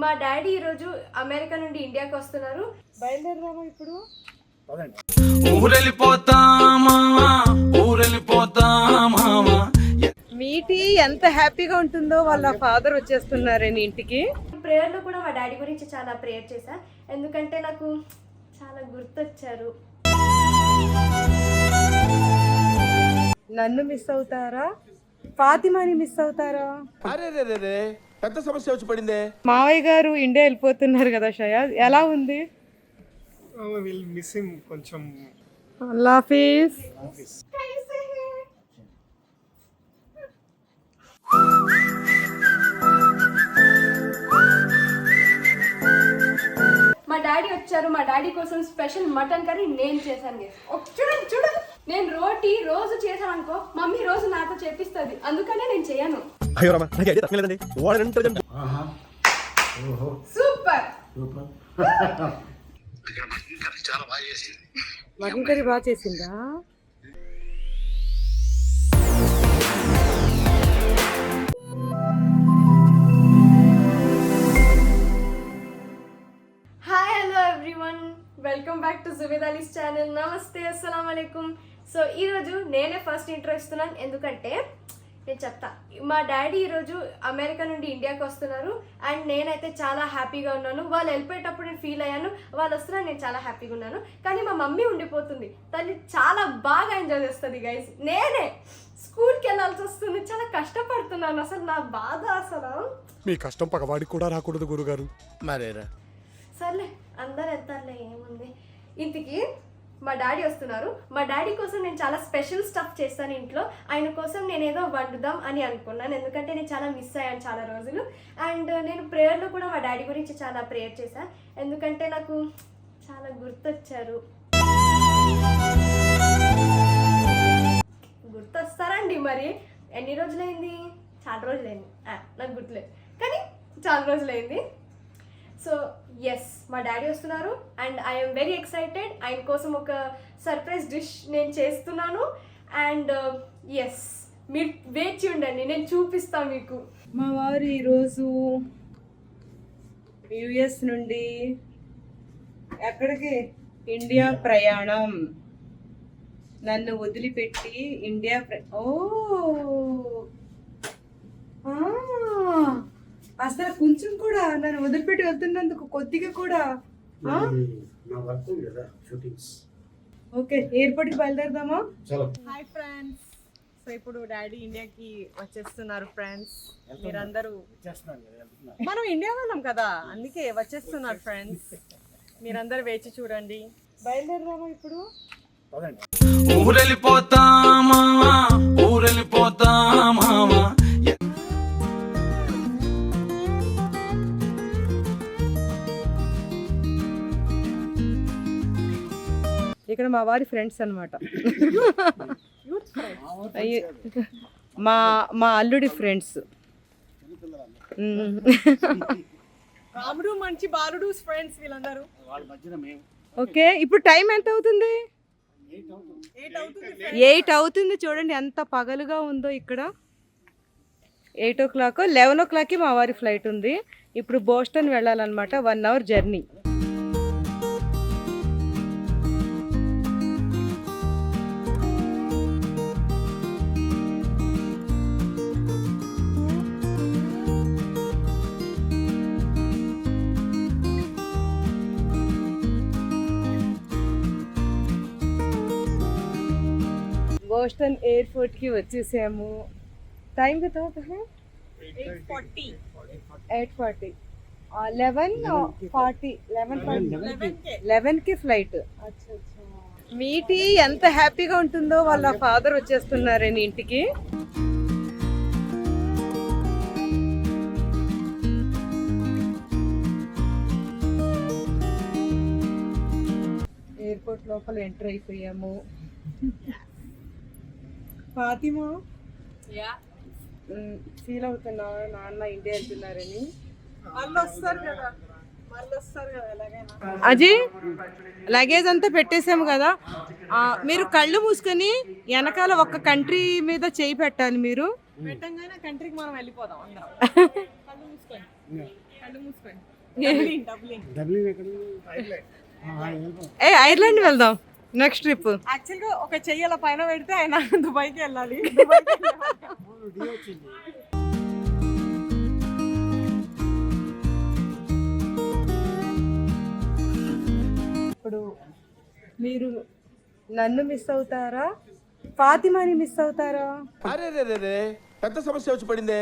మా డాడీ ఈరోజు అమెరికా నుండి ఇండియాకి వస్తున్నారు. బయలుదేరదామా ఇప్పుడు? మీటి ఎంత హ్యాపీగా ఉంటుందో వాళ్ళ ఫాదర్ వచ్చేస్తున్నారని ఇంటికి. ప్రేయర్ లో కూడా మా డాడీ గురించి చాలా ప్రేయర్ చేశా, ఎందుకంటే నాకు చాలా గుర్తొచ్చారు. నన్ను మిస్ అవుతారా, ఫాతిమాని మిస్ అవుతారా? పెద్ద సమస్య వచ్చి పడిందే. మావయ్య గారు ఇండియా వెళ్ళిపోతున్నారు కదా షయాద్, ఎలా ఉంది? విల్ మిస్ హిమ్ కొంచెం. అల్లా హాఫీజ్. మా డాడీ వచ్చారు. మా డాడీ కోసం స్పెషల్ మటన్ కర్రీ నేను చేశాను. చూడండి చూడండి, నేను రోటీ రోజు చేశాను అనుకో, మమ్మీ రోజు నాతో చేపిస్తుంది, అందుకనే నేను చేయను. సూపర్. మటన్ కర్రీ బాగా చేసిందా? Hi, hello everyone, welcome back to Zubed Ali's channel. నమస్తే, అస్సలం అలైకుం. సో ఈరోజు నేనే ఫస్ట్ ఇంట్రో ఇస్తున్నాను, ఎందుకంటే నేను చెప్తా. మా డాడీ ఈరోజు అమెరికా నుండి ఇండియాకి వస్తున్నారు అండ్ నేనైతే చాలా హ్యాపీగా ఉన్నాను. వాళ్ళు వెళ్ళిపోయేటప్పుడు నేను ఫీల్ అయ్యాను, వాళ్ళు వస్తున్నారు, నేను చాలా హ్యాపీగా ఉన్నాను. కానీ మా మమ్మీ ఉండిపోతుంది, తల్లి చాలా బాగా ఎంజాయ్ చేస్తుంది గైస్. నేనే స్కూల్కి వెళ్ళాల్సి వస్తుంది, చాలా కష్టపడుతున్నాను. అసలు నా బాధ అసలు. మీ కష్టం పగవాడికి కూడా రాకూడదు గురుగారు. మరేరా సర్లే, అందరు వెళ్తారులే, ఏముంది. ఇంటికి మా డాడీ వస్తున్నారు. మా డాడీ కోసం నేను చాలా స్పెషల్ స్టఫ్ చేస్తాను ఇంట్లో. ఆయన కోసం నేను ఏదో వండుదాం అని అనుకున్నాను, ఎందుకంటే నేను చాలా మిస్ అయ్యాను చాలా రోజులు. అండ్ నేను ప్రేయర్లో కూడా మా డాడీ గురించి చాలా ప్రేయర్ చేశాను, ఎందుకంటే నాకు చాలా గుర్తొచ్చారు. గుర్తొస్తారండి మరి. ఎన్ని రోజులైంది? చాలా రోజులైంది, నాకు గుర్తులేదు, కానీ చాలా రోజులైంది. సో ఎస్, మా డాడీ వస్తున్నారు అండ్ ఐఎమ్ వెరీ ఎక్సైటెడ్. ఆయన కోసం ఒక సర్ప్రైజ్ డిష్ నేను చేస్తున్నాను అండ్ ఎస్, మీరు వేచి ఉండండి, నేను చూపిస్తాను మీకు. మా వారు ఈరోజు యుఎస్ నుండి ఎక్కడికి? ఇండియా ప్రయాణం. నన్ను వదిలిపెట్టి ఇండియా అసలు కొంచెం కూడా నన్ను వదిలిపెట్టి వెళ్తున్నందుకు కొద్దిగా కూడా. ఓకే, ఎయిర్పోర్ట్కి బయలుదేరదామా? Hi friends. సో ఇప్పుడు డాడీ ఇండియాకి వచ్చేస్తున్నారు ఫ్రెండ్స్. మీరందరూ, మనం ఇండియా వాళ్ళం కదా, అందుకే వచ్చేస్తున్నారు ఫ్రెండ్స్. మీరందరూ వేచి చూడండి. బయలుదేరదామా ఇప్పుడు? ఇక్కడ మా వారి ఫ్రెండ్స్ అన్నమాట. మా అల్లుడి ఫ్రెండ్స్. రాముడు మంచి బాలుడు ఫ్రెండ్స్ వీళ్ళందరూ. ఓకే, ఇప్పుడు టైం ఎంత అవుతుంది? 8 అవుతుంది. చూడండి ఎంత పగలుగా ఉందో ఇక్కడ. 8 o'clock, 11 o'clockకి మా వారి ఫ్లైట్ ఉంది. ఇప్పుడు బోస్టన్ వెళ్ళాలన్నమాట, 1 hour జర్నీ. బోస్టన్ ఎయిర్పోర్ట్కి వచ్చేసాము. టైం కిतना है? 8:40. 11:40 ఫ్లైట్. మీటి ఎంత హ్యాపీగా ఉంటుందో వాళ్ళ ఫాదర్ వచ్చేస్తున్నారని ఇంటికి. ఎయిర్పోర్ట్ లోపల ఎంటర్ అయిపోయాము. ఫాతిమా ఫీల్ అవుతున్నా నాన్న ఇండియా వెళ్తున్నారని. అజీ, లగేజ్ అంతా పెట్టేసాము కదా, మీరు కళ్ళు మూసుకొని వెనకాల ఒక కంట్రీ మీద చేయి పెట్టాలి. మీరు పెట్టంగానే కంట్రీకి మనం వెళ్ళిపోదాం అందరం. కళ్ళు మూసుకొని ఏ ఐర్లాండ్ వెళ్దాం నెక్స్ట్ ట్రిప్. యాక్చువల్గా ఒక చెయ్యి పైన పెడితే ఆయన దుబాయ్కి వెళ్ళాలి. ఇప్పుడు మీరు నన్ను మిస్ అవుతారా, ఫాతిమాని మిస్ అవుతారా అరే రే రే రే పెద్ద సమస్య వచ్చి పడిందే.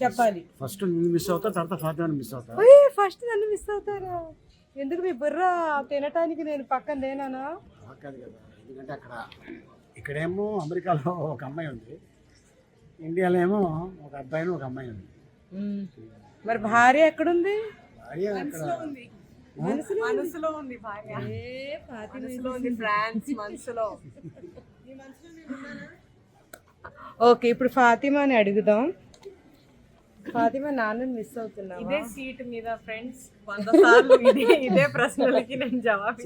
చెప్పాలి. ఫస్ట్ నువ్వు మిస్ అవుతా, తర్వాత ఫాతిమాని మిస్ అవుతా. ఫస్ట్ నన్ను మిస్ అవుతారా? ఎందుకు మీ బుర్ర తినటానికి నేను పక్కన లేనానా? కాదు కదా, ఎందుకంటే ఇక్కడేమో అమెరికాలో ఒక అమ్మాయి ఉంది, ఇండియాలో ఏమో ఒక అబ్బాయిని ఒక అమ్మాయి ఉంది. మరి భార్య ఎక్కడుంది? భార్య అక్కడ మనసులో ఉంది భార్య, మనసులో ఉంది ఫ్రాన్స్ మనసులో. ఓకే, ఇప్పుడు ఫాతిమాని అడుగుదాం. ఫాతిమా నాన్నని మిస్ అవుతున్నా? ఇదే సీట్ మీద ఫ్రెండ్స్ 100 సార్లు ఇదే ప్రశ్నలకి నేను జవాబు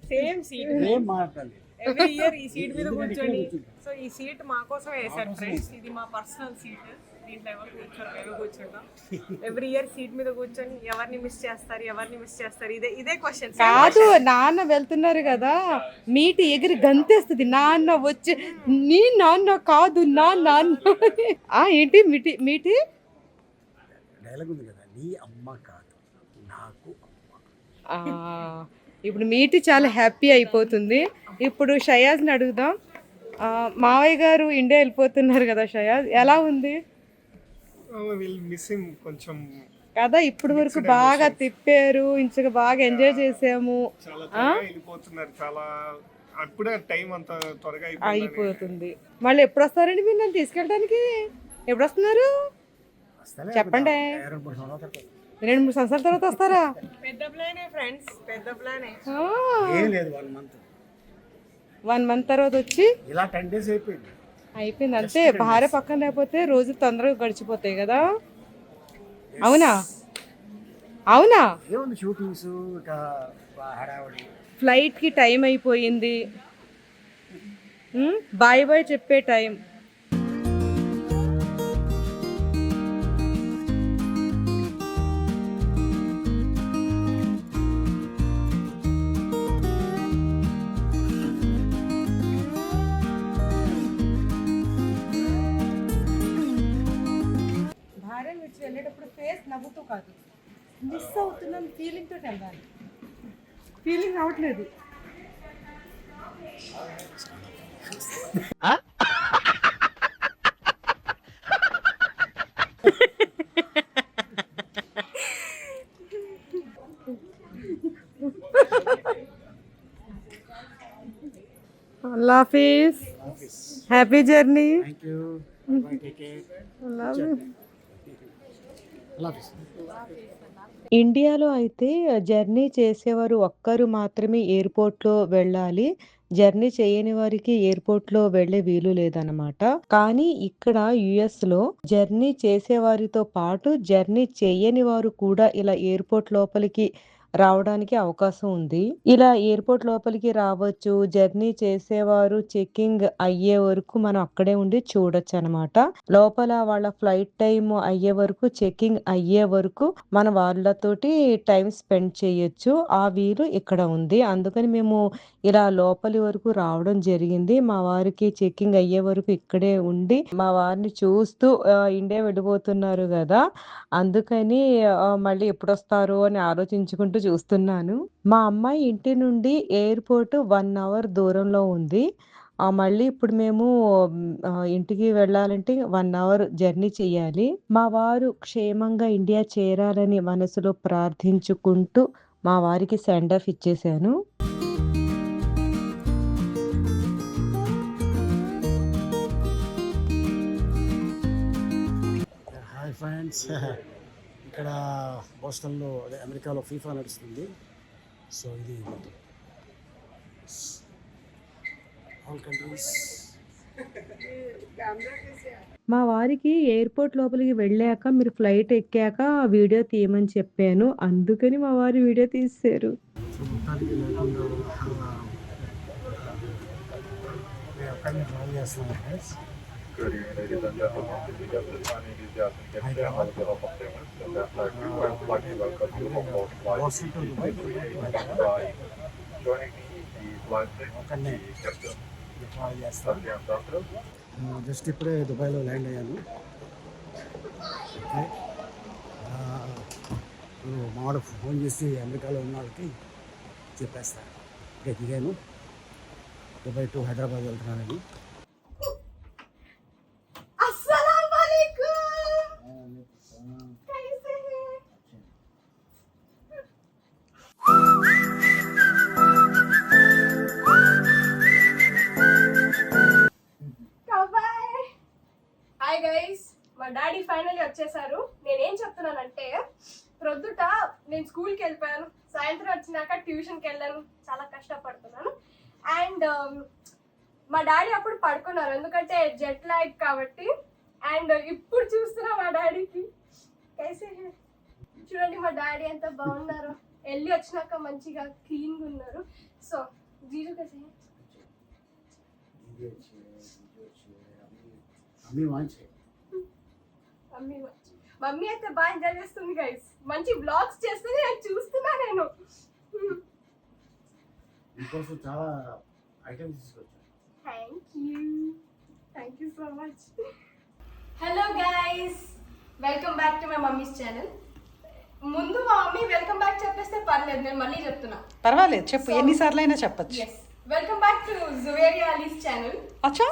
సేమ్ సీట్ ఏం మాట్లాడాలి. ఎవ్రీ ఇయర్ ఈ సీట్ మీద కూర్చొని, సో ఈ సీట్ మా కోసం వేసారు ఫ్రెండ్స్. ఇది మా పర్సనల్ సీట్, దీంట్లో ఎవరు కూర్చోరు, మేము కూర్చుంటాం. ఎవ్రీ ఇయర్ సీట్ మీద కూర్చొని ఎవరిని మిస్ చేస్తారు ఇదే క్వశ్చన్. కాదు, నాన్న వెళ్తున్నారు కదా, మీటి ఎగిరి గంతేస్తుంది. నాన్న వచ్చి నీ నాన్న కాదు నా నాన్న. ఏంటి మీటి డైలాగ్ ఉంది కదా, నీ అమ్మ కాదు నాకు అమ్మ. ఇప్పుడు మీటి చాలా హ్యాపీ అయిపోతుంది. ఇప్పుడు షయాజ్ని అడుగుదాం. మావయ్య గారు ఇండియా వెళ్ళిపోతున్నారు కదా షయాజ్, ఎలా ఉంది విల్ మిస్ హిమ్ కొంచెం కదా? ఇప్పుడు వరకు బాగా తిప్పారు, ఇంచగా బాగా ఎంజాయ్ చేసాము. చాలా త్వరగా వెళ్ళిపోతున్నారు, చాలా అప్పుడే టైం అంత త్వరగా అయిపోతుంది. మళ్ళీ ఎప్పుడు వస్తారండి మీరు నన్ను తీసుకెళ్ళడానికి? ఎప్పుడు వస్తున్నారు చెప్పండి. 2-3 సంవత్సరాల తర్వాత వస్తారా? పెద్ద ప్లానే ఫ్రెండ్స్, పెద్ద ప్లానే. ఏం లేదు, 1 మంత్ తర్వాత వచ్చి ఇలా 10 days అయిపోయింది అంతే. భార్య పక్కన లేకపోతే రోజు తొందరగా గడిచిపోతాయి కదా. అవునా? ఏముంది, షూటింగ్స్ హడావడి. ఫ్లైట్కి టైం అయిపోయింది, బాయ్ బాయ్ చెప్పే టైం. వెళ్ళేటప్పుడు ఫేస్ నవ్వుతూ కాదు, మిస్ అవుతున్నాను ఫీలింగ్ తోటి వెళ్ళాలి. ఫీలింగ్ రావట్లేదు. అల్లా హాఫీజ్, happy journey. Thank you, take care. ఇండియాలో అయితే జర్నీ చేసేవారు ఒక్కరు మాత్రమే ఎయిర్పోర్ట్లో వెళ్ళాలి, జర్నీ చేయని వారికి ఎయిర్పోర్ట్లో వెళ్ళే వీలు లేదన్నమాట. కానీ ఇక్కడ యుఎస్ లో జర్నీ చేసేవారితో పాటు జర్నీ చేయని వారు కూడా ఇలా ఎయిర్పోర్ట్ లోపలికి రావడానికి అవకాశం ఉంది. ఇలా ఎయిర్పోర్ట్ లోపలికి రావచ్చు. జర్నీ చేసేవారు చెకింగ్ అయ్యే వరకు మనం అక్కడే ఉండి చూడొచ్చు అనమాట. లోపల వాళ్ళ ఫ్లైట్ టైం అయ్యే వరకు, చెకింగ్ అయ్యే వరకు మన వాళ్ళతోటి టైం స్పెండ్ చేయొచ్చు. ఆ వీలు ఇక్కడ ఉంది. అందుకని మేము ఇలా లోపలి వరకు రావడం జరిగింది. మా వారికి చెకింగ్ అయ్యే వరకు ఇక్కడే ఉండి మా వారిని చూస్తూ ఇండియా వెళ్ళిపోతున్నారు కదా, అందుకని మళ్ళీ ఎప్పుడు వస్తారు అని ఆలోచించుకుంటూ చూస్తున్నాను. మా అమ్మాయి ఇంటి నుండి ఎయిర్పోర్ట్ 1 hour దూరంలో ఉంది. మళ్ళీ ఇప్పుడు మేము ఇంటికి వెళ్ళాలంటే 1 hour జర్నీ చేయాలి. మా వారు క్షేమంగా ఇండియా చేరాలని మనసులో ప్రార్థించుకుంటూ మా వారికి సెండ్ ఆఫ్ ఇచ్చేసాను. హాయ్ ఫ్రెండ్స్, ఇక్కడ బోస్టన్లో అదే అమెరికాలో ఫీఫా నడుస్తుంది. సో ఇది ఆల్ కంట్రీస్. మా వారికి ఎయిర్పోర్ట్ లోపలికి వెళ్ళాక మీరు ఫ్లైట్ ఎక్కాక వీడియో తీయమని చెప్పాను, అందుకని మా వారు వీడియో తీశారు. మొత్తానికి లేకుండా ఒక్కడిని డ్రైవ్ చేస్తున్నాను friends. Good evening, ladies and gentlemen. This is Captain. My name is Yasin Kemsey. I'm on behalf of Emirates. In that flight, we would like to welcome you on board flight ET385. Joining me is the flight deck, the captain, Satyam Doctor. Just ఇప్పుడే దుబాయ్లో land అయ్యాను. Okay, మావాడు phone చేసి అమెరికాలో ఉన్న వాళ్ళకి చెప్పేస్తాను. Okay, దిగాను. దుబాయ్ టు హైదరాబాద్ వెళ్తున్నానని. अस्सलाम वालेकुम, कैसे हैं? హాయ్ గైస్, మా డాడీ ఫైనల్లీ వచ్చేసారు. నేనేం చెప్తున్నానంటే, ప్రొద్దుట నేను స్కూల్కి వెళ్ళిపోయాను, సాయంత్రం వచ్చినాక ట్యూషన్కి వెళ్ళాను, చాలా కష్టపడుతున్నాను. అండ్ మా డాడీ అప్పుడు పడుకున్నారు, ఎందుకంటే జెట్ లాగ్ కాబట్టి. అండ్ ఇప్పుడు చూస్తున్నా మా డాడీకి కైసే హై. చూడండి మా డాడీ ఎంత బాగున్నారు, వెళ్ళి వచ్చినాక మంచిగా క్లీన్గా ఉన్నారు. సో జీజు కైసే హై? మమ్మీ అయితే బాగా ఎంజాయ్ చేస్తుంది గైస్, మంచి బ్లాగ్స్ చేస్తుంది, నేను చూస్తున్నా. నేను మీకోసం చాలా ఐటమ్స్ తీసుకొచ్చాను. Thank you so much. Hello guys, welcome back to my mummies channel. ముందు మా మమ్మీ వెల్కమ్ బ్యాక్ చెప్పేస్తే పర్లేదు, నేను మళ్ళీ చెప్తున్నా. పర్వాలేదు, చెప్పు, ఎన్నిసార్లు అయినా చెప్పచ్చు. Yes, welcome back to Juveria Ali's channel. అచ్చా,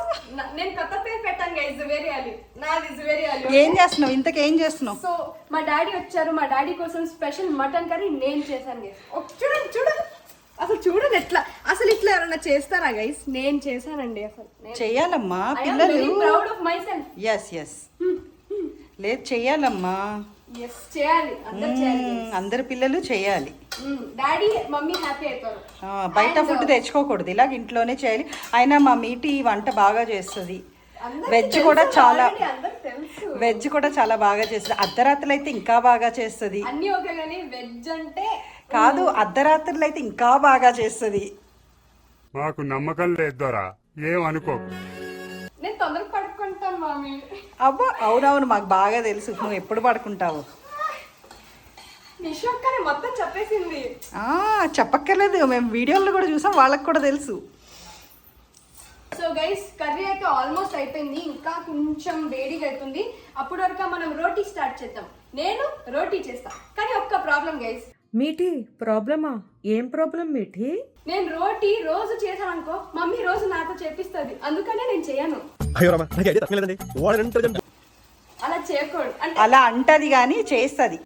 నేను కొత్త పేరు పెట్టాను గైస్, జువేరియా అలీ. నాది జువేరియా అలీ. ఏం చేస్తున్నావు ఇంతకేం చేస్తున్నావు? సో మా డాడీ వచ్చారు, మా డాడీ కోసం స్పెషల్ మటన్ కర్రీ నేను చేశాను గైస్. చూడండి చూడండి, అసలు చూడండి ఎట్లా, అసలు ఇట్లా ఎవరన్నా చేస్తారా గైస్? నేను చేశానండి. అసలు చెయ్యాలమ్మా పిల్లలు. Proud of myself. Yes yes, లేదు చెయ్యాలమ్మా. ఎస్, చేయాలి, అందరూ చేయాలి. అందరు పిల్లలు చెయ్యాలి. డాడీ మమ్మీ హ్యాపీ అవుతారు. బయట ఫుడ్ తెచ్చుకోకూడదు, ఇలాగ ఇంట్లోనే చేయాలి. అయినా మా మీటి వంట బాగా చేస్తుంది. వెజ్ కూడా చాలా, వెజ్ కూడా చాలా బాగా చేస్తుంది. అర్ధరాత్రులు అయితే ఇంకా బాగా చేస్తుంది. అన్ని ఓకే కానీ వెజ్ అంటే కాదు, అర్ధరాత్రులు అయితే ఇంకా బాగా చేస్తుంది. మాకు నమ్మకం లేదు దొరా, ఏం అనుకోకు. నేను తొందరగా పడుకుంటాను మమ్మీ. అబ్బా అవునవును, మాకు బాగా తెలుసు నువ్వు ఎప్పుడు పడుకుంటావు. నిషోక్కనే మొత్తం చెప్పేసింది. చెప్పక్కర్లేదు, మేము వీడియోలో కూడా చూసాం, వాళ్ళకి కూడా తెలుసు. సో గైస్, కర్రీ అయితే ఆల్మోస్ట్ అయిపోయింది, ఇంకా కొంచెం వేడిగా అవుతుంది. అప్పటి వరకు మనం రోటీ స్టార్ట్ చేద్దాం. నేను రోటీ చేస్తా, కానీ ఒక్క ప్రాబ్లం గైస్. మీటి ప్రాబ్లమా? ఏం ప్రాబ్లం మీటి? నేను రోటీ రోజు చేశాను అనుకో, మమ్మీ రోజు నాతో చేపిస్తుంది, అందుకనే నేను చేయను. అలా చేయకూడదు అంటే. అలా అంటది కానీ చేస్తుంది.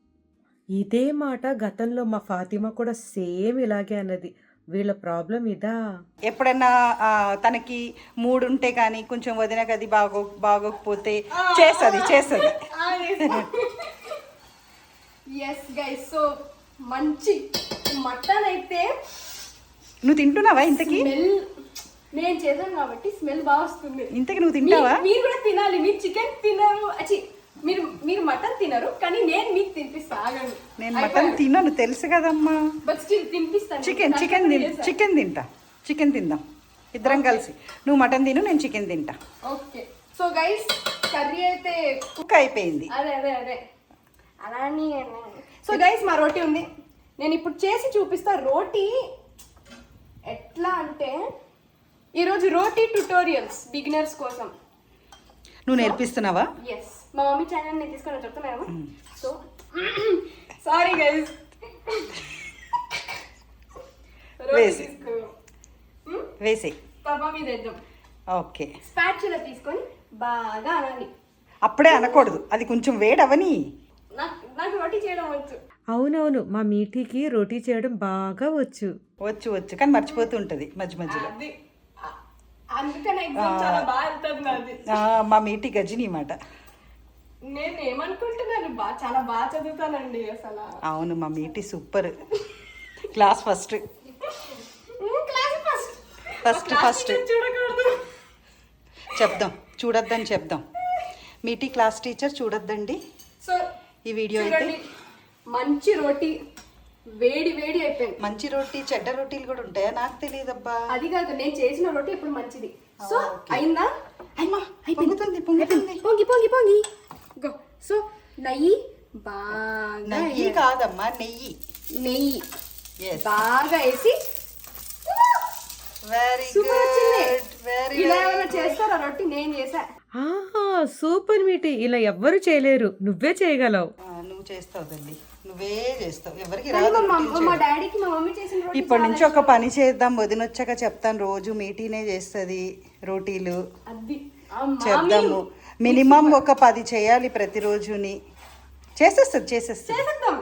ఇదే మాట గతంలో మా ఫాతిమా కూడా సేమ్ ఇలాగే అన్నది. వీళ్ళ ప్రాబ్లం ఇదా? ఎప్పుడన్నా తనకి మూడు ఉంటే కానీ కొంచెం వదిన గది బాగోకపోతే చేస్తుంది. ఎస్ గైస్, సో మంచి మటన్ అయితే. నువ్వు తింటున్నావా ఇంతకి? స్మెల్ నేను చేశాను కాబట్టి స్మెల్ బాగా వస్తుంది. ఇంతకి నువ్వు తింటావా? మీరు కూడా తినాలి. మీరు చికెన్ తినరు, మీరు మటన్ తినరు, కానీ నేను మీకు తినిపిస్తా. ఆగండి, నేను మటన్ తినను తెలుసు కదమ్మా. But still తినిపిస్తాను. చికెన్ తిందాం ఇద్దరం కలిసి. నువ్వు మటన్ తిను, నేను చికెన్ తింటా. ఓకే. సో గైస్, కర్రీ అయితే కుక్ అయిపోయింది. అదే అలానే. సో గైస్, మా రోటీ ఉంది, నేను ఇప్పుడు చేసి చూపిస్తా. రోటీ ఎట్లా అంటే, ఈరోజు రోటీ ట్యుటోరియల్స్ బిగినర్స్ కోసం. నువ్వు నేర్పిస్తున్నావా? ఎస్, మా మమ్మీ ఛానల్ నేను తీసుకొని చెప్తున్నాను. సో సారీ గైస్, వేసే తవా మీద వేద్దాం. ఓకే. స్పాచులా తీసుకొని బాగా అనాలి. అప్పుడే అనకూడదు, అది కొంచెం వేడవని. నాకు రోటీ చేయడం వచ్చు. అవునవును, మా మీటికి రోటీ చేయడం బాగా వచ్చు కానీ మర్చిపోతూ ఉంటుంది మధ్య మధ్యలో. అందుకని ఎగ్జామ్ చాలా బాగా వెళ్తుంది నాది. మా మీటి గజిని మాట. నేను ఏమనుకుంటున్నాను, చాలా బాగా చదువుతానండి అసలు. అవును, మా మీటి సూపర్, క్లాస్ ఫస్ట్. చూడకూడదు చూడొద్దని చెప్దాం. మీటి క్లాస్ టీచర్ చూడొద్దండి. సో ఈ వీడియో అయితే మంచి రోటీ వేడి అయిపోయింది. మంచి రోటీ చెడ్డ రోటీలు కూడా ఉంటాయా? నాకు తెలియదబ్బా. అది కాదు, నేను చేసిన రోటీ ఇప్పుడు మంచిది. సో అయిందా? అమ్మా పొంగుతుంది పొంగుతుంది. పొంగి పొంగి పొంగి గో. సో నెయ్యి బాగా నెయ్యి కాదమ్మా నెయ్యి. నెయ్యి Yes. బాగా వేసి వెరీ సూపర్ వచ్చింది. గుడ్ వెరీ ఇలా ఏమైనా చేస్తారా రొట్టి? నేను చేసా. ఆహా సూపర్ మీటి, ఇలా ఎవ్వరు చేయలేరు, నువ్వే చేయగలవు. నువ్వు చేస్తావు తల్లి, నువ్వే చేస్తావు. ఎవరికి కానీ రాదు మా రొట్టెలు మా చేయడం. డాడీకి మా మమ్మీ చేసిన రొట్టి ఇప్పటి చాలా నుంచి ఒక పని చేద్దాం, వదినొచ్చాక చెప్తాను. రోజు మీటీనే చేస్తుంది రోటీలు అది ఆ మామీ చెప్దాము. మినిమం ఒక 10 చేయాలి ప్రతిరోజుని. చేసేస్తుంది. చేసేద్దాం.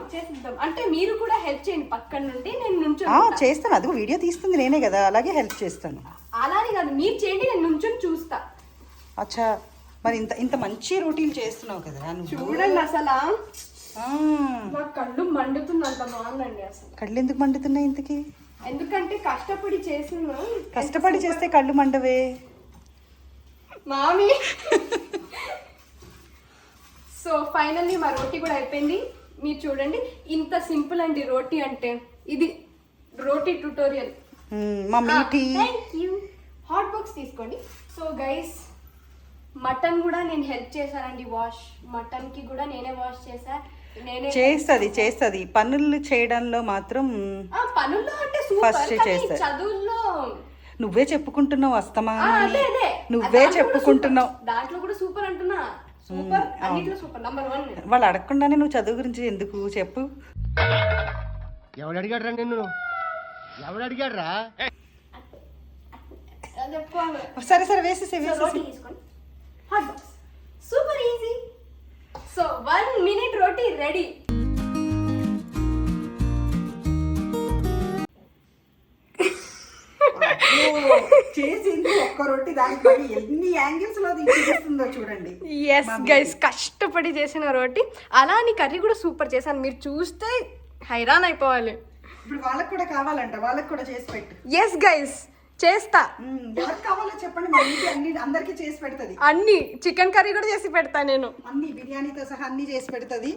అంటే మీరు కూడా హెల్ప్ చేయండి పక్కన నుండి, నేను నుంచొని చేస్తాను. అదిగో వీడియో తీస్తుంది నేనే కదా, అలాగే హెల్ప్ చేస్తాను. అలానే కాదు, మీరు చేయండి, నేను నుంచొని చూస్తా. అచ్చా, మరి ఇంత ఇంత మంచి రోటీలు చేస్తున్నావు కదా నువ్వు. చూడండి అసలు ఆ, నా కళ్ళు మండుతుంది, అంత బాగుందండి అసలు. కళ్ళు ఎందుకు మండుతున్నాయి ఇంతకి? ఎందుకంటే కష్టపడి చేసిన కష్టపడి చేస్తే కళ్ళు మండవే. మామీ. సో ఫైనల్లీ మా రోటీ కూడా అయిపోయింది. మీరు చూడండి, ఇంత సింపుల్ అండి రోటీ అంటే. ఇది రోటీ ట్యూటోరియల్. మా మీటి థ్యాంక్ యూ. హాట్ బాక్స్ తీసుకోండి. సో గైస్, మటన్ కూడా నేను హెల్ప్ చేశానండి. మటన్కి కూడా నేనే వాష్ చేశా. నేనే చేస్తుంది పనులు చేయడంలో మాత్రం పనుల్లో అంటే సూపర్. First కానీ చేస్తా. చదువుల్లో నువ్వే చెప్పుకుంటున్నావు అస్తమా. అదే నువ్వే దాంట్లో కూడా చెప్పుకుంటున్నావు. సూపర్. దాంట్లో కూడా సూపర్ అంటున్నా. సూపర్ అన్నిట్లో సూపర్, నంబర్ 1. వాళ్ళు అడగకుండానే నువ్వు చదువు గురించి ఎందుకు చెప్పు. ఎవడు అడిగాడు రా నిన్ను? ఎవడు అడిగాడు రా? సరే వేసేసే రోటీ తీసుకోండి. Hot box super easy. So 1 minute రోటీ రెడీ. చేసింది ఒక్క రొట్టి, దానికి ఎన్ని యాంగిల్స్ లో తీస్తుందో చూడండి. ఎస్ గైస్, కష్టపడి చేసిన రోటీ. అలా అని కర్రీ కూడా సూపర్ చేశాను. మీరు చూస్తే హైరాన్ అయిపోవాలి. ఇప్పుడు వాళ్ళకి కూడా కావాలంట, వాళ్ళకి కూడా చేసి పెట్టు. ఎస్ గైస్, చేస్తా. ఎవరికి కావాలో చెప్పండి, మా ఇంటి అన్ని అందరికి చేసి పెడుతుంది. అన్ని చికెన్ కర్రీ కూడా చేసి పెడతా నేను. అన్ని బిర్యానీతో సహా అన్ని చేసి పెడుతుంది.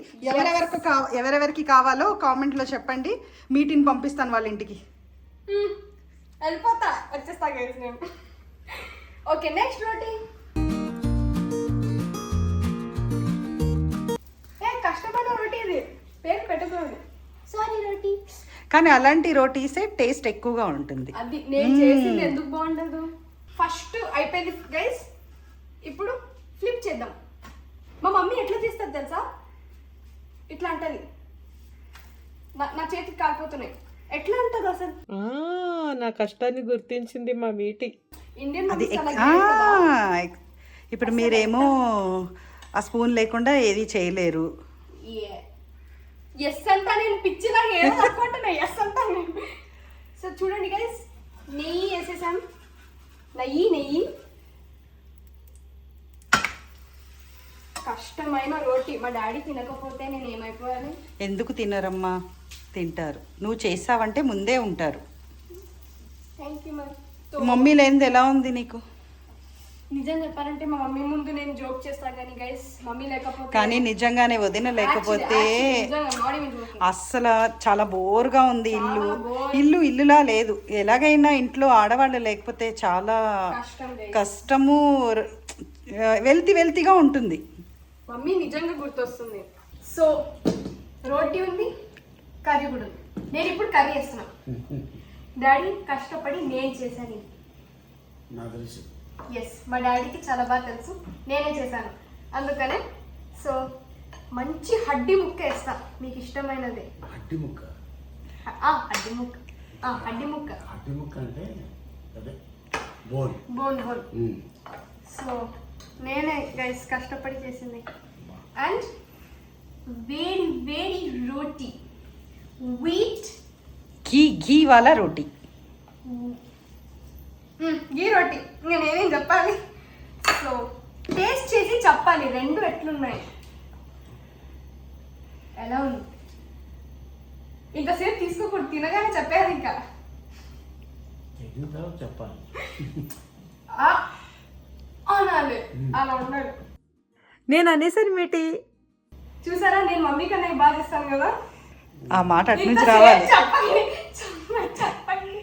ఎవరెవరికి కావాలో కామెంట్ లో చెప్పండి, మీటింగ్ పంపిస్తాను వాళ్ళ ఇంటికి. వెళ్ళిపోతా, వచ్చేస్తా గైస్ నేను. ఓకే, నెక్స్ట్ రోటీ. కష్టపడ్డ రోటీ ఇది, పేరు పెట్టకూడదు. సారీ రోటీ. కానీ అలాంటి రోటీసే టేస్ట్ ఎక్కువగా ఉంటుంది. అది నేను చేసింది ఎందుకు బాగుండదు. ఫస్ట్ అయిపోయింది గైస్. ఇప్పుడు ఫ్లిప్ చేద్దాం. మా మమ్మీ ఎట్లా చేస్తుంది తెలుసా? ఇట్లా అంటది. నా చేతికి కాలిపోతున్నాయి. ఎట్లా అంటది అసలు? నా కష్టాన్ని గుర్తించింది మా మీటి. ఇండియన్ అది ఇప్పుడు మీరేమో ఆ స్పూన్ లేకుండా ఏది చేయలేరు. ఎస్ అంటా నేను, పిచ్చిలా ఏదో అనుకుంటున్నా. ఎస్ అంటా నేను. సో చూడండి గైస్, నెయ్యి వేసేసాం. నెయ్యి కష్టమైన రోటీ. మా డాడీ తినకపోతే నేను ఏమైపోయాను? ఎందుకు తినరమ్మా? తింటారు. నువ్వు చేసావంటే ముందే ఉంటారు. థ్యాంక్ యూ మరి. మమ్మీ లేనిది ఎలా ఉంది నీకు? నిజం చెప్పాలంటే మా మమ్మీ ముందు నేను జోక్ చేస్తా కానీ గైస్, మమ్మీ లేకపోతే కానీ నిజంగానే వదిన లేకపోతే అస్సలు చాలా బోర్గా ఉంది. ఇల్లులా లేదు. ఎలాగైనా ఇంట్లో ఆడవాళ్ళు లేకపోతే చాలా కష్టము, వెల్తిగా ఉంటుంది. మమ్మీ నిజంగా గుర్తొస్తుంది. సో రోటీ ఉంది, కర్రీ కూడా ఉంది. నేను ఇప్పుడు కర్రీ వేస్తున్నా. డాడీ కష్టపడి నేను చేశాను. ఎస్, మా డాడీకి చాలా బాగా తెలుసు, నేనే చేశాను. అందుకనే సో మంచి హడ్డీ ముక్క వేస్తా, మీకు ఇష్టమైనది. హడ్డి ముక్క అంటే అదే బోన్. సో నేనే గైస్ కష్టపడి చేసింది. అండ్ వేడి రోటీ, వీట్ ఘీ వాలా రోటీ. ఈ రోటీ ఇంకా నేనేం చెప్పాలి? సో టేస్ట్ చేసి చెప్పాలి రెండు ఎట్లున్నాయి. ఎలా ఉంది? ఇంతసేపు తీసుకోకూడదు, తినగానే చెప్పేది. ఇంకా చెప్పాలి అనాలి, అలా ఉండాలి. నేను అనేసరి మీటి చూసారా, నేను మమ్మీ కన్నా బాగా చేస్తాను కదా. ఆ మాట అటు నుంచి రావాలి. చెప్పండి.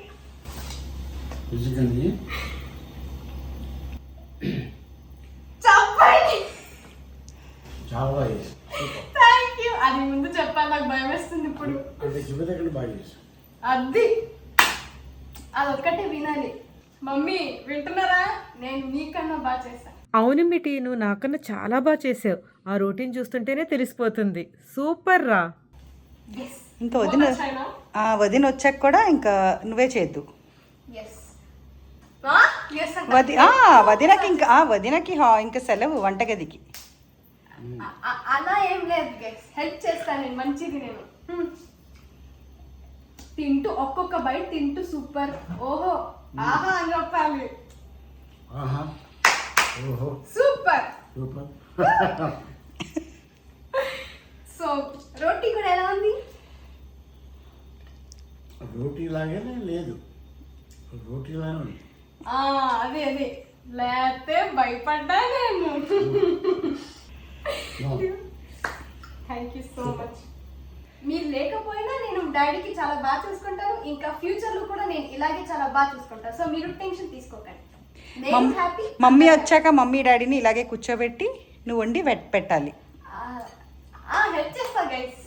నాకు భయం వేస్తుంది ఇప్పుడు. అంటే జిమ్మ దగ్గర బాగా చేసాం. అదొక్కటే వినాలి. మమ్మీ వింటున్నారా? నేను మీకన్నా బాగా చేశాను. అవును మిటి, నువ్వు నాకన్నా చాలా బాగా చేసావు. ఆ రొటీన్ చూస్తుంటేనే తెలిసిపోతుంది. సూపర్ రా. ఇంకా వదిన వచ్చాక కూడా ఇంకా నువ్వే చేద్దు. వదినకి ఇంకా వదినకి ఇంకా సెలవు వంటగదికి. అలా ఏం లేదు గైస్, హెల్ప్ చేస్తాను నేను. మంచిది నేను తింటూ ఒక్కొక్క బైట్ తింటూ సూపర్ ఓహో ఆహా అని చెప్పాలి. సూపర్. సో రోటీ కూడా ఎలా ఉంది? రోటీ లాగానే లేదు, రోటీ లాగానే ఉంది. అదే లేకపోతే భయపడ్డా నేను. Thank you so much. మీరు లేకపోయినా నేను డాడీకి చాలా బాగా చూసుకుంటాను. ఇంకా ఫ్యూచర్ లో కూడా నేను ఇలాగే చాలా బాగా చూసుకుంటాను. సో మీరు టెన్షన్ తీసుకోకండి. నేను హ్యాపీ. మమ్మీ వచ్చాక మమ్మీ డాడీని ఇలాగే కూర్చోబెట్టి నువ్వు వండి పెట్టాలి. హెల్ప్ చేస్తా గైస్.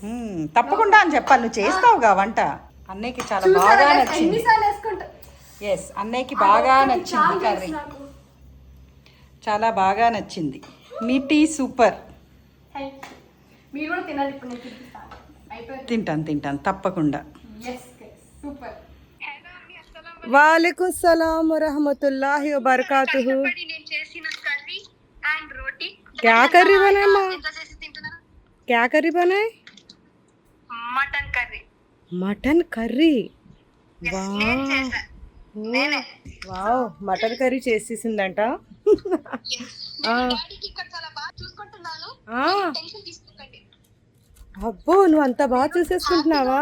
తప్పకుండా అని చెప్పాలి. నువ్వు చేస్తావుగా వంట. అన్నయ్యకి చాలా బాగా నచ్చింది. ఎన్నిసార్లు వేసుకుంటా. ఎస్, అన్నయ్యకి బాగా నచ్చింది కర్రీ. చాలా బాగా నచ్చింది. మీ టీ సూపర్. మీరు కూడా తినాలి. ఇప్పుడు నేను తినిపిస్తాను. అయిపోయింది. తింటాను తప్పకుండా. సూపర్. వాలేకుం సలాం వరహమతుల్లాహి వబరకాతుహు. क्या कर्री बनाए माँ? क्या कर्री बनाए? Mutton curry. Wow, mutton curry చేసేసిందంట. అబ్బో, నువ్వు అంత బాగా చూసేసుకుంటున్నావా?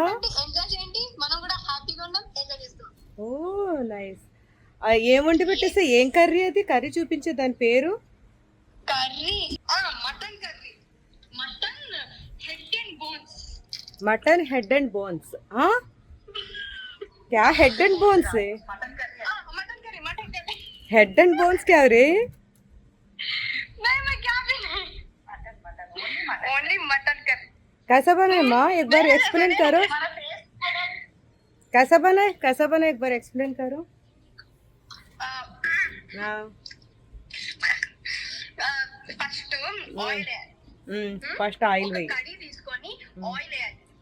ఓ నైస్. ఏం వండి పెట్టేస్తే? ఏం కర్రీ అది? కర్రీ చూపించే దాని పేరు. Mutton head and bones. हाँ, क्या हेड एंड बोन्स है? हेड एंड बोन्स क्या रे? कैसा बना है माँ? एक बार एक्सप्लेन करो. कैसा बना एक बार एक्सप्लेन करो. ఫస్ట్ ఆయిల్ వేయి.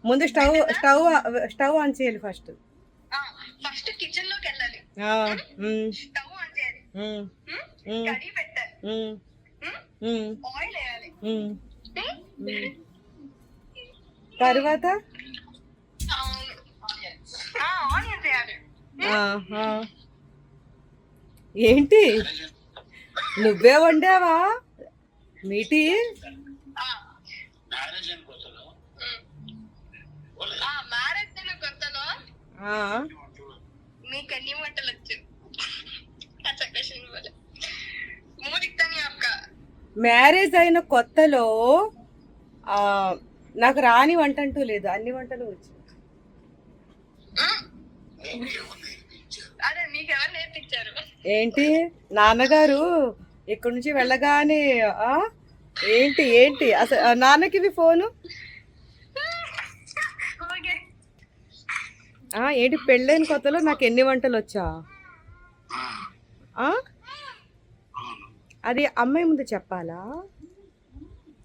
ముందు స్టవ్ ఆన్ చేయాలి. ఫస్ట్ కిచెన్ లోకి వెళ్ళాలి. స్టవ్ ఆన్ చేయాలి. కర్రీ పెట్టాలి. ఆయిల్ వేయాలి. తర్వాత ఆనియన్స్ వేయాలి. ఏంటి నువ్వే వండావా మీటి? మీకు ఎన్ని వంటలు వచ్చు? మ్యారేజ్ అయిన కొత్తలో నాకు రాని వంట అంటూ లేదు, అన్ని వంటలు వచ్చు. అదే మీకు ఎవరు నేర్పించారు? ఏంటి నాన్నగారు ఇక్కడి నుంచి వెళ్ళగానే ఏంటి అసలు నాన్నకి ఇది ఫోను. ఏంటి పెళ్ళైన కొత్తలో నాకు ఎన్ని వంటలు వచ్చా? అది అమ్మాయి ముందు చెప్పాలా?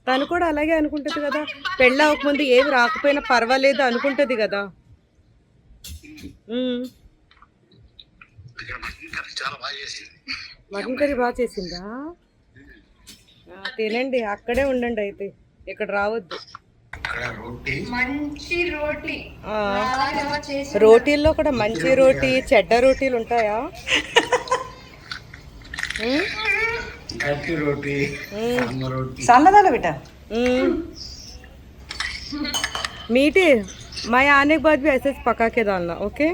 తను కూడా అలాగే అనుకుంటుంది కదా. పెళ్ళి అవ్వకముందు ఏమి రాకపోయినా పర్వాలేదు అనుకుంటుంది కదా. మటన్ కర్రీ బాగా చేసిందా? తినండి, అక్కడే ఉండండి. అయితే ఇక్కడ రావద్దు. మంచి రోటీ. రోటీల్లో కూడా మంచి రోటీ, చెడ్డ రోటీలు ఉంటాయా? साला बेटा मीठे मैं आने के बाद भी ऐसे पका के डालना. ओके,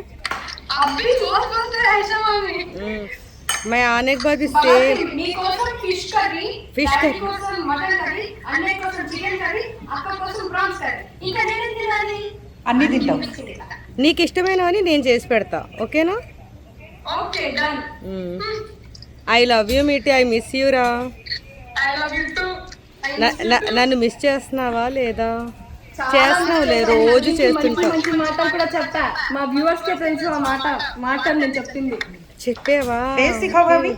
अभी बहुत बोलते हैं ऐसा मम्मी. मैं आने के बाद सेम మీ కోసం ఫిష్ కర్రీ, డాడీ కోసం మటన్ కర్రీ, అన్నయ్య కోసం చికెన్ కర్రీ, అక్క కోసం ప్రాన్స్ కర్రీ. ఇంకా నేను తినాలి. అన్ని తింటాం. నీకు ఇష్టమైనవని నేను చేసి పెడతా. ఓకేనా? Okay, done. I love you మీటి. ఐ మిస్ యూ రా. I love you too. నన్ను మిస్ చేస్తున్నావా లేదా? చేస్తున్నావులే, రోజు మంచి చేస్తుంటావు. మంచి మాటలు కూడా చెప్పా. మా వ్యూవర్స్ కే తెలుసు ఆ మాట నేను చెప్పింది. చెప్పేవా? फेस दिखाओ भाभी,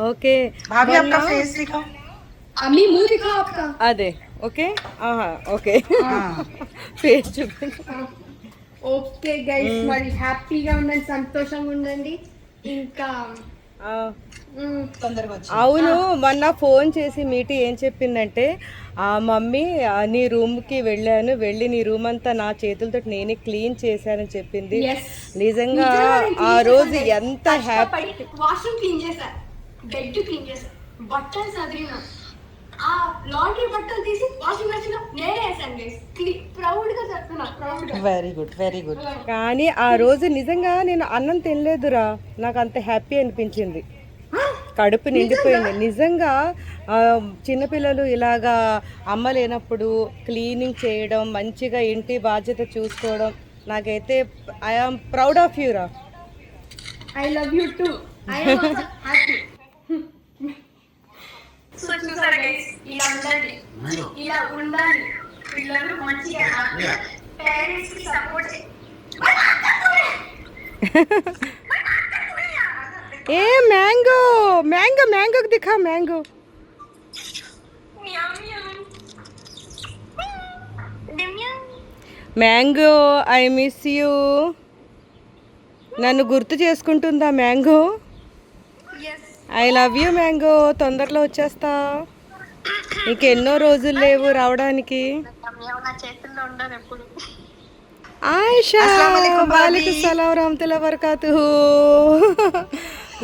ఓకే भाभी आपका फेस दिखाओ. అమ్మి मुंह दिखाओ आपका. అదే ఓకే. ఆహా ఓకే. ఫేస్ చూపించు. ఓకే గైస్, మరి హ్యాపీగా ఉండండి, సంతోషంగా ఉండండి. ఇంకా తొందరగా వచ్చి అవును, మొన్న ఫోన్ చేసి మీటి ఏం చెప్పిందంటే, ఆ మమ్మీ నీ రూమ్కి వెళ్ళి నీ రూమ్ అంతా నా చేతులతో నేనే క్లీన్ చేశానని చెప్పింది. నిజంగా ఆ రోజు ఎంత హ్యాపీ. వాష్రూమ్ క్లీన్ చేశా, బెడ్ క్లీన్ చేశా, బట్టలు సదిరినా, ఆ లాండ్రీ బట్టలు తీసి వాషింగ్ మెషిన్ లో నేనే వేసాను గైస్. ప్రౌడ్ గా చెప్తున్నా, ప్రౌడ్ గా. Very good, very good. కానీ ఆ రోజు నిజంగా నేను అన్నం తినలేదురా, నాకు అంత హ్యాపీ అనిపించింది, కడుపు నిండిపోయింది నిజంగా. చిన్నపిల్లలు ఇలాగా అమ్మ లేనప్పుడు క్లీనింగ్ చేయడం, మంచిగా ఇంటి బాధ్యత చూసుకోవడం, నాకైతే ఐఆమ్ ప్రౌడ్ ఆఫ్ యూ రా. I love you two. I am also happy. So చూసారా గైస్, ఇలా ఉండాలి, ఇలా ఉండాలి. పిల్లలు మంచిగా హ్యాపీ, పేరెంట్స్ కి సపోర్ట్ చేయాలి. ఏ మ్యాంగో మ్యాంగో మ్యాంగోకి దిఖా mango. Mango I miss you. నన్ను గుర్తు చేసుకుంటుందా mango? I love you mango. తొందరలో వచ్చేస్తా, ఇంకెన్నో రోజులు లేవు రావడానికి. आयशा वालेकुम सलाम रहमतुल्लाह वबरकातुहू.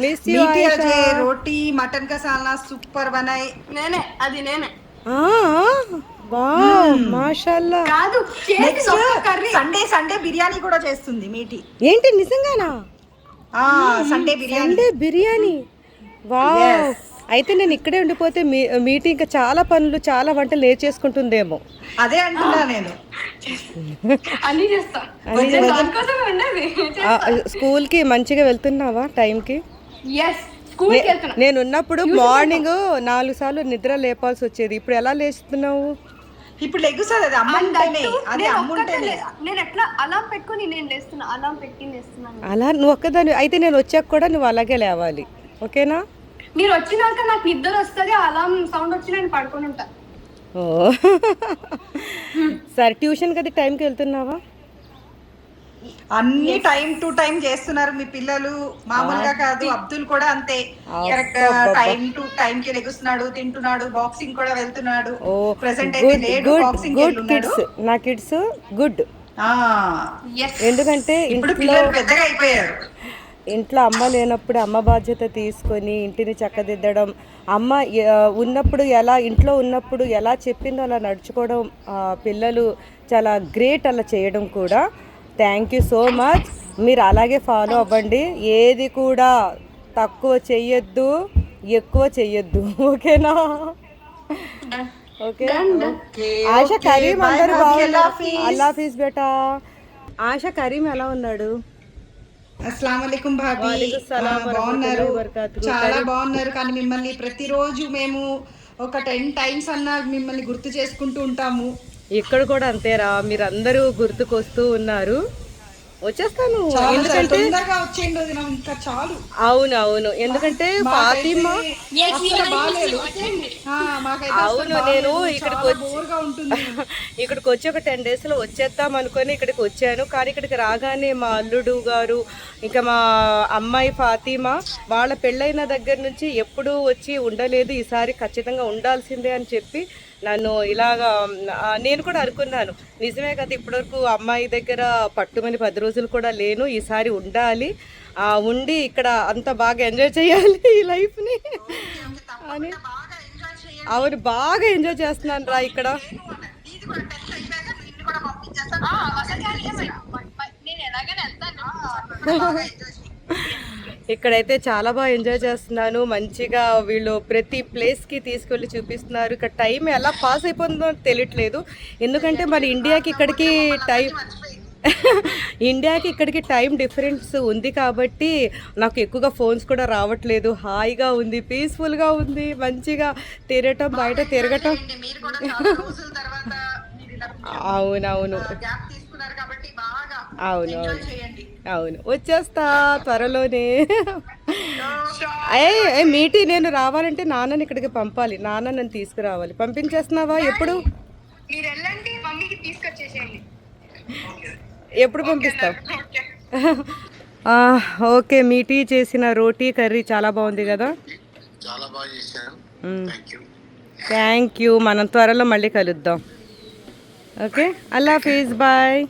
मिस यू मीठी आयशा. अजय रोटी मटन का सालना सुपर बनाए. నేనే అది నేనే వావ్ మాషాల్లా. కాదు, నెక్స్ట్ సండే బిర్యానీ కూడా చేస్తుంది మీటి. ఏంటి నిజంగానా? Sunday biryani. Sunday biryani, wow. అయితే నేను ఇక్కడే ఉండిపోతే మీటి ఇంకా చాలా పనులు, చాలా వంటలు నేర్చేసుకుంటుందేమో. అదే అంటున్నా నేను. అన్ని చేస్తా, దానికోసమే ఉండేది. స్కూల్కి మంచిగా వెళ్తున్నావా టైంకి? ఎస్, స్కూల్కి వెళ్తున్నా. నేను ఉన్నప్పుడు మార్నింగ్ 4 సార్లు నిద్ర లేపాల్సి వచ్చేది, ఇప్పుడు ఎలా లేస్తున్నావు? ఇప్పుడు లెగ్గుస్తుంది, అది అమ్ముంటేనే, అది అమ్ముంటేనే. నేను ఎట్లా అలాం పెట్టుకొని నేను లేస్తున్నా, అలాం పెట్టి లేస్తున్నాను. అలా నువ్వు ఒక్కదాని అయితే నేను వచ్చాక కూడా నువ్వు అలాగే లేవాలి, ఓకేనా? మీరు వచ్చినాక నాకు నిద్ర వస్తుంది, అలాం సౌండ్ వచ్చి నేను పడుకొని ఉంటా. ఓ సరే, ట్యూషన్ కదా టైంకి వెళ్తున్నావా? అన్ని టైం టు టైం చేస్తున్నారు మీ పిల్లలు, మామూలుగా కాదు. అబ్దుల్ కూడా అంతే, కరెక్ట్ టైం టు టైం కి లెగుస్తున్నాడు, తింటున్నాడు, బాక్సింగ్ కూడా వెళ్తున్నాడు. ప్రెసెంట్ అయితే లేడు, బాక్సింగ్ కిడ్స్, నా కిడ్స్ గుడ్. ఎందుకంటే ఇప్పుడు పిల్లలు పెద్దగా అయిపోయారు. ఇంట్లో అమ్మ లేనప్పుడు అమ్మ బాధ్యత తీసుకొని ఇంటిని చక్కదిద్దడం, అమ్మ ఉన్నప్పుడు ఎలా, ఇంట్లో ఉన్నప్పుడు ఎలా చెప్పిందో అలా నడుచుకోవడం, పిల్లలు చాలా గ్రేట్ అలా చేయడం కూడా. Thank you so much. మీరు అలాగే ఫాలో అవ్వండి, ఏది కూడా తక్కువ చెయ్యొద్దు, ఎక్కువ చెయ్యొద్దు, ఓకేనా? ఓకే. ఆశా కరీం అందరూ బాగున్నారు. అల్లా హాఫీజ్ బేటా. ఆశా కరీం ఎలా ఉన్నాడు? అస్సలాం వాలేకుం భాబీ. బాగున్నారు, చాలా బాగున్నారు. కానీ మిమ్మల్ని ప్రతిరోజు మేము ఒక 10 times అన్నా మిమ్మల్ని గుర్తు చేసుకుంటూ ఉంటాము. ఇక్కడ కూడా అంతేరా, మీరందరూ గుర్తుకొస్తూ ఉన్నారు. వచ్చేస్తాను, ఎందుకంటే ఇంకా చాలు. అవును అవును, ఎందుకంటే ఫాతిమా అవును, నేను ఇక్కడికి వచ్చి ఒక 10 days లో వచ్చేద్దాం అనుకొని ఇక్కడికి వచ్చాను. కానీ ఇక్కడికి రాగానే మా అల్లుడు గారు, ఇంకా మా అమ్మాయి ఫాతిమా, వాళ్ళ పెళ్ళైన దగ్గర నుంచి ఎప్పుడూ వచ్చి ఉండలేదు, ఈసారి ఖచ్చితంగా ఉండాల్సిందే అని చెప్పి నన్ను ఇలాగా, నేను కూడా అనుకున్నాను నిజమే కదా, ఇప్పటివరకు అమ్మాయి దగ్గర పట్టుమని 10 రోజులు కూడా లేను, ఈసారి ఉండాలి, ఉండి ఇక్కడ అంత బాగా ఎంజాయ్ చేయాలి ఈ లైఫ్ని అని. అవును, బాగా ఎంజాయ్ చేస్తున్నాను రా ఇక్కడ. ఇక్కడైతే చాలా బాగా ఎంజాయ్ చేస్తున్నాను, మంచిగా వీళ్ళు ప్రతి ప్లేస్కి తీసుకెళ్ళి చూపిస్తున్నారు. ఇక్కడ టైం ఎలా పాస్ అయిపోతుందో తెలియట్లేదు, ఎందుకంటే మరి ఇండియాకి ఇక్కడికి టైం డిఫరెన్స్ ఉంది కాబట్టి నాకు ఎక్కువగా ఫోన్స్ కూడా రావట్లేదు. హాయిగా ఉంది, పీస్ఫుల్గా ఉంది, మంచిగా తిరగటం, బయట తిరగటం. అవునవును గ్యాప్ తీసుకున్నారు కాబట్టి బాగా అవును ఎంజాయ్ అవును చేయండి. అవును వచ్చేస్తా త్వరలోనే. మీటి నేను రావాలంటే నాన్నని ఇక్కడికి పంపాలి, నాన్న నన్ను తీసుకురావాలి. పంపించేస్తున్నావా? ఎప్పుడు మీరు వెళ్ళండి, మమ్మీకి తీసుకొచ్చేసేయండి. ఎప్పుడు పంపిస్తావు? ఓకే, మీటి చేసిన రోటీ కర్రీ చాలా బాగుంది కదా. చాలా బాగా చేశారు. Thank you. మనం త్వరలో మళ్ళీ కలుద్దాం. ఓకే, అల్లా హాఫీజ్, బాయ్.